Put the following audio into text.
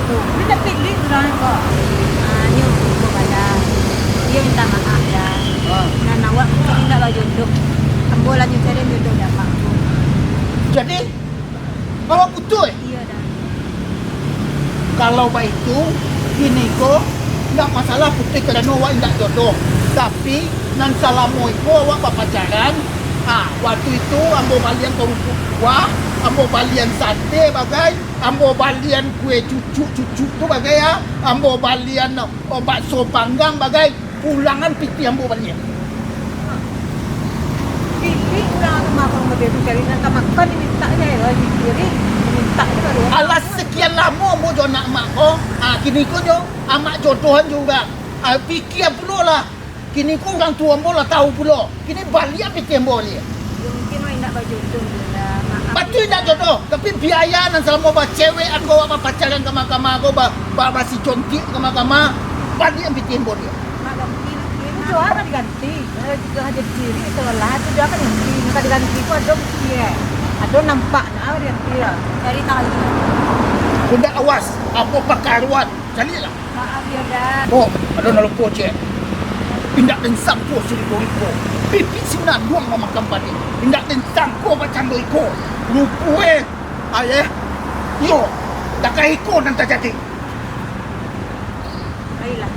tu. Dia dah pilih orang kok. Ni untuk pada. Dia minta maaf dah. Dan awak mungkin tak lah jodoh. Ambo lah cari jodoh dah mak tu. Jadi awak betul. Iya dah. Kalau baik itu gini kok nggak masalah putih kerana awak tidak jodoh. Tapi nan salamu itu awak pacaran. Waktu itu ambo balian tongku kuah, ambo balian sate bagai, ambo balian kue cucu tu bagai ya, ambo balian bakso panggang bagai, pulangan pipi ambo balian. Pipi orang makan begitu cari nak makan minta je lah diri. Minta je baru. Alas sekian lama ambo jo nak mak ko, kini ko jo amak jodohan juga. Fikir pula lah. Kini ko orang tua ambo lah tahu pula. Kini balian pipi ambo balian. Mungkin orang nak berjodoh je lah. Maaf. Betul tak jodoh, tapi biaya nan selama ba cewek aku apa pacaran ke mahkamah aku ba si contik ke mahkamah, balian pipi ambo dia. Mak ganti lagi. Itu apa diganti? Jika haja diri seolah tu dia akan ganti. Maka diganti pun ada bukti ada nampak nak dia ganti lah. Cari tahu. Bunda awas, apa pakaruan, carilah. Maaf ya dah. Oh, ada nak lupa cik. Pindak dan sangko siriko-riko. Pipi sina luang mama kampani. Pindak dan sangko macam iko. Lupa ayah. Yo, tak kah iko nanti jadi. Baiklah.